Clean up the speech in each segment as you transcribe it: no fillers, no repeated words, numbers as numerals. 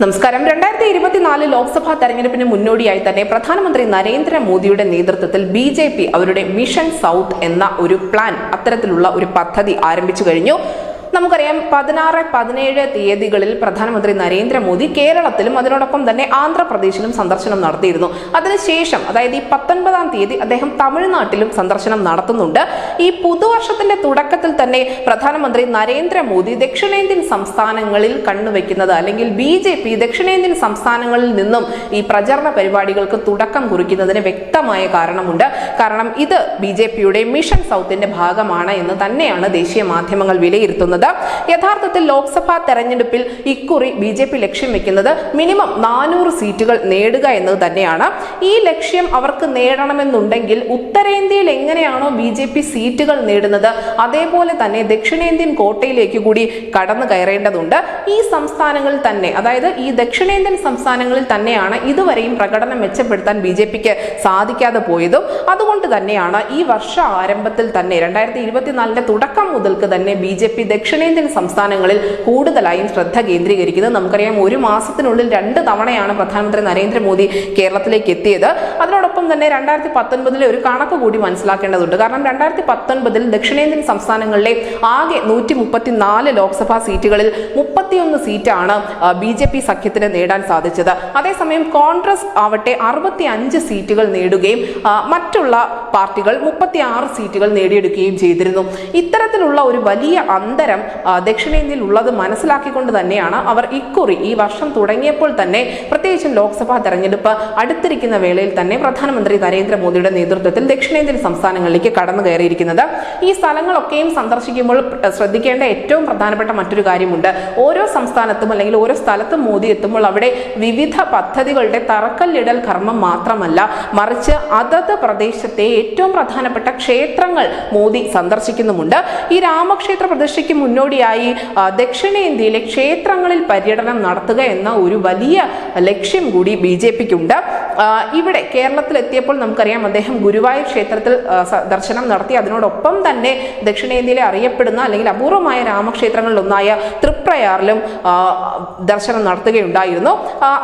നമസ്കാരം. 2024 ലോക്സഭാ തെരഞ്ഞെടുപ്പിന് മുന്നോടിയായി തന്നെ പ്രധാനമന്ത്രി നരേന്ദ്രമോദിയുടെ നേതൃത്വത്തിൽ BJP അവരുടെ മിഷൻ സൗത്ത് എന്ന ഒരു പ്ലാൻ, അത്തരത്തിലുള്ള ഒരു പദ്ധതി ആരംഭിച്ചു കഴിഞ്ഞു. നമുക്കറിയാം, 16, 17 തീയതികളിൽ പ്രധാനമന്ത്രി നരേന്ദ്രമോദി കേരളത്തിലും അതിനോടൊപ്പം തന്നെ ആന്ധ്രാപ്രദേശിലും സന്ദർശനം നടത്തിയിരുന്നു. അതിനുശേഷം, അതായത് ഈ 19-ാം തീയതി അദ്ദേഹം തമിഴ്നാട്ടിലും സന്ദർശനം നടത്തുന്നുണ്ട്. ഈ പുതുവർഷത്തിന്റെ തുടക്കത്തിൽ തന്നെ പ്രധാനമന്ത്രി നരേന്ദ്രമോദി ദക്ഷിണേന്ത്യൻ സംസ്ഥാനങ്ങളിൽ കണ്ണുവെക്കുന്നത്, അല്ലെങ്കിൽ BJP ദക്ഷിണേന്ത്യൻ സംസ്ഥാനങ്ങളിൽ നിന്നും ഈ പ്രചരണ പരിപാടികൾക്ക് തുടക്കം കുറിക്കുന്നതിന് വ്യക്തമായ കാരണമുണ്ട്. കാരണം ഇത് BJPയുടെ മിഷൻ സൗത്തിന്റെ ഭാഗമാണ് എന്ന് തന്നെയാണ് ദേശീയ മാധ്യമങ്ങൾ വിലയിരുത്തുന്നത്. യഥാർത്ഥത്തിൽ ലോക്സഭാ തെരഞ്ഞെടുപ്പിൽ ഇക്കുറി BJP ലക്ഷ്യം വെക്കുന്നത് മിനിമം 400 സീറ്റുകൾ നേടുക എന്നത് തന്നെയാണ്. ഈ ലക്ഷ്യം അവർക്ക് നേടണമെന്നുണ്ടെങ്കിൽ ഉത്തരേന്ത്യയിൽ എങ്ങനെയാണോ BJP സീറ്റുകൾ നേടുന്നത്, അതേപോലെ തന്നെ ദക്ഷിണേന്ത്യൻ കോട്ടയിലേക്ക് കൂടി കടന്നു കയറേണ്ടതുണ്ട്. ഈ സംസ്ഥാനങ്ങളിൽ തന്നെ, അതായത് ഈ ദക്ഷിണേന്ത്യൻ സംസ്ഥാനങ്ങളിൽ തന്നെയാണ് ഇതുവരെയും പ്രകടനം മെച്ചപ്പെടുത്താൻ BJPക്ക് സാധിക്കാതെ പോയതും. അതുകൊണ്ട് തന്നെയാണ് ഈ വർഷ ആരംഭത്തിൽ തന്നെ 2024 തുടക്കം മുതൽക്ക് തന്നെ BJP ദക്ഷിണേന്ത്യൻ സംസ്ഥാനങ്ങളിൽ കൂടുതലായും ശ്രദ്ധ കേന്ദ്രീകരിക്കുന്നത്. നമുക്കറിയാം, ഒരു മാസത്തിനുള്ളിൽ 2 തവണയാണ് പ്രധാനമന്ത്രി നരേന്ദ്രമോദി കേരളത്തിലേക്ക് എത്തിയത്. അതിനോടൊപ്പം തന്നെ 2019 ഒരു കണക്ക് കൂടി മനസ്സിലാക്കേണ്ടതുണ്ട്. കാരണം 2019 ദക്ഷിണേന്ത്യൻ സംസ്ഥാനങ്ങളിലെ ആകെ 134 ലോക്സഭാ സീറ്റുകളിൽ 31 സീറ്റാണ് BJP സഖ്യത്തിന് നേടാൻ സാധിച്ചത്. അതേസമയം കോൺഗ്രസ് ആവട്ടെ 65 സീറ്റുകൾ നേടുകയും മറ്റുള്ള പാർട്ടികൾ 36 സീറ്റുകൾ നേടിയെടുക്കുകയും ചെയ്തിരുന്നു. ഇത്തരത്തിലുള്ള ഒരു വലിയ അന്തരം ദക്ഷിണേന്ത്യയിൽ ഉള്ളത് മനസ്സിലാക്കിക്കൊണ്ട് തന്നെയാണ് അവർ ഇക്കുറി, ഈ വർഷം തുടങ്ങിയപ്പോൾ തന്നെ, പ്രത്യേകിച്ചും ലോക്സഭാ തെരഞ്ഞെടുപ്പ് അടുത്തിരിക്കുന്ന വേളയിൽ തന്നെ പ്രധാനമന്ത്രി നരേന്ദ്രമോദിയുടെ നേതൃത്വത്തിൽ ദക്ഷിണേന്ത്യൻ സംസ്ഥാനങ്ങളിലേക്ക് കടന്നു കയറിയിരിക്കുന്നത്. ഈ സ്ഥലങ്ങളൊക്കെയും സന്ദർശിക്കുമ്പോൾ ശ്രദ്ധിക്കേണ്ട ഏറ്റവും പ്രധാനപ്പെട്ട മറ്റൊരു കാര്യമുണ്ട്. ഓരോ സംസ്ഥാനത്തും അല്ലെങ്കിൽ ഓരോ സ്ഥലത്തും മോദി എത്തുമ്പോൾ അവിടെ വിവിധ പദ്ധതികളുടെ തറക്കല്ലിടൽ കർമ്മം മാത്രമല്ല, മറിച്ച് അതത് പ്രദേശത്തെ ഏറ്റവും പ്രധാനപ്പെട്ട ക്ഷേത്രങ്ങൾ മോദി സന്ദർശിക്കുന്നുമുണ്ട്. ഈ രാമക്ഷേത്ര പ്രതിഷ്ഠയ്ക്ക് മുന്നോടിയായി ദക്ഷിണേന്ത്യയിലെ ക്ഷേത്രങ്ങളിൽ പര്യടനം നടത്തുക എന്ന ഒരു വലിയ ലക്ഷ്യം കൂടി BJPക്കുണ്ട്. ഇവിടെ കേരളത്തിൽ എത്തിയപ്പോൾ നമുക്കറിയാം, അദ്ദേഹം ഗുരുവായൂർ ക്ഷേത്രത്തിൽ ദർശനം നടത്തി. അതിനോടൊപ്പം തന്നെ ദക്ഷിണേന്ത്യയിലെ അറിയപ്പെടുന്ന അല്ലെങ്കിൽ അപൂർവമായ രാമക്ഷേത്രങ്ങളിലൊന്നായ തൃപ്രയാറിലും ദർശനം നടത്തുകയുണ്ടായിരുന്നു.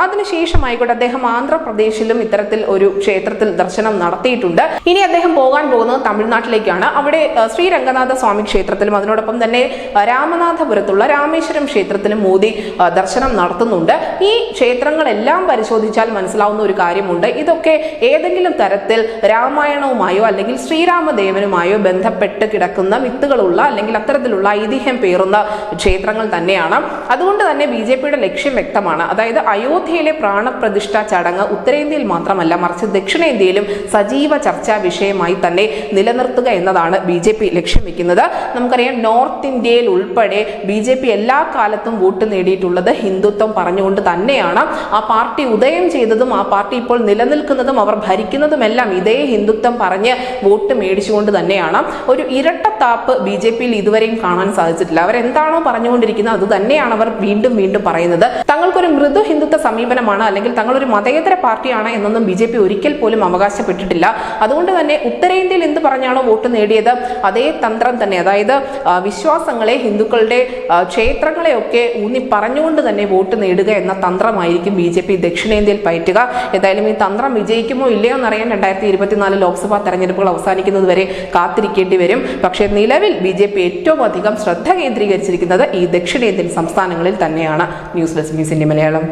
അതിനുശേഷമായിക്കോട്ടെ അദ്ദേഹം ആന്ധ്രാപ്രദേശിലും ഇത്തരത്തിൽ ഒരു ക്ഷേത്രത്തിൽ ദർശനം നടത്തിയിട്ടുണ്ട്. ഇനി അദ്ദേഹം പോകാൻ പോകുന്നത് തമിഴ്നാട്ടിലേക്കാണ്. അവിടെ ശ്രീരംഗനാഥ സ്വാമി ക്ഷേത്രത്തിലും അതിനോടൊപ്പം തന്നെ രാമനാഥപുരത്തുള്ള രാമേശ്വരം ക്ഷേത്രത്തിലും മോദി ദർശനം നടത്തുന്നുണ്ട്. ഈ ക്ഷേത്രങ്ങളെല്ലാം പരിശോധിച്ചാൽ മനസ്സിലാവുന്ന ഒരു കാര്യമുണ്ട്. ഇതൊക്കെ ഏതെങ്കിലും തരത്തിൽ രാമായണവുമായോ അല്ലെങ്കിൽ ശ്രീരാമദേവനുമായോ ബന്ധപ്പെട്ട് കിടക്കുന്ന മിത്തുകളുള്ള അല്ലെങ്കിൽ അത്തരത്തിലുള്ള ഐതിഹ്യം പേറുന്ന ക്ഷേത്രങ്ങൾ തന്നെയാണ്. അതുകൊണ്ട് തന്നെ BJPയുടെ ലക്ഷ്യം വ്യക്തമാണ്. അതായത് അയോധ്യയിലെ പ്രാണപ്രതിഷ്ഠ ചടങ്ങ് ഉത്തരേന്ത്യയിൽ മാത്രമല്ല, മറിച്ച് ദക്ഷിണേന്ത്യയിലും സജീവ ചർച്ചാ വിഷയമായി തന്നെ നിലനിർത്തുക എന്നതാണ് BJP ലക്ഷ്യം വെക്കുന്നത്. നമുക്കറിയാം, നോർത്ത് ഇന്ത്യയിൽ ഉൾപ്പെടെ BJP എല്ലാ കാലത്തും വോട്ട് നേടിയിട്ടുള്ളത് ഹിന്ദുത്വം പറഞ്ഞുകൊണ്ട് തന്നെയാണ്. ആ പാർട്ടി ഉദയം ചെയ്തതും ആ പാർട്ടി ഇപ്പോൾ നിലനിൽക്കുന്നതും അവർ ഭരിക്കുന്നതുമെല്ലാം ഇതേ ഹിന്ദുത്വം പറഞ്ഞ് വോട്ട് മേടിച്ചുകൊണ്ട് തന്നെയാണ്. ഒരു ഇരട്ടത്താപ്പ് BJPയിൽ ഇതുവരെയും കാണാൻ സാധിച്ചിട്ടില്ല. അവരെന്താണോ പറഞ്ഞുകൊണ്ടിരിക്കുന്നത് അത് തന്നെയാണ് അവർ വീണ്ടും വീണ്ടും പറയുന്നത്. തങ്ങൾക്കൊരു മൃദു ഹിന്ദുത്വ സമീപനമാണ് അല്ലെങ്കിൽ തങ്ങളൊരു മതേതര പാർട്ടിയാണ് എന്നൊന്നും BJP ഒരിക്കൽ പോലും അവകാശപ്പെട്ടിട്ടില്ല. അതുകൊണ്ട് തന്നെ ഉത്തരേന്ത്യയിൽ എന്ത് പറഞ്ഞാണോ വോട്ട് നേടിയത് അതേ തന്ത്രം തന്നെ, അതായത് വിശ്വാസങ്ങളെ, ഹിന്ദുക്കളുടെ ക്ഷേത്രങ്ങളെയൊക്കെ ഊന്നി പറഞ്ഞുകൊണ്ട് തന്നെ വോട്ട് നേടുക എന്ന തന്ത്രമായിരിക്കും BJP ദക്ഷിണേന്ത്യയിൽ പയറ്റുക. ഏതായാലും ഈ തന്ത്രം വിജയിക്കുമോ ഇല്ലയോ എന്നറിയാൻ 2024 ലോക്സഭാ തെരഞ്ഞെടുപ്പുകൾ അവസാനിക്കുന്നത് വരെ കാത്തിരിക്കേണ്ടി വരും. പക്ഷേ നിലവിൽ BJP ഏറ്റവും അധികം ശ്രദ്ധ കേന്ദ്രീകരിച്ചിരിക്കുന്നത് ഈ ദക്ഷിണേന്ത്യൻ സംസ്ഥാനങ്ങളിൽ തന്നെയാണ്. News desk news India Malayalam.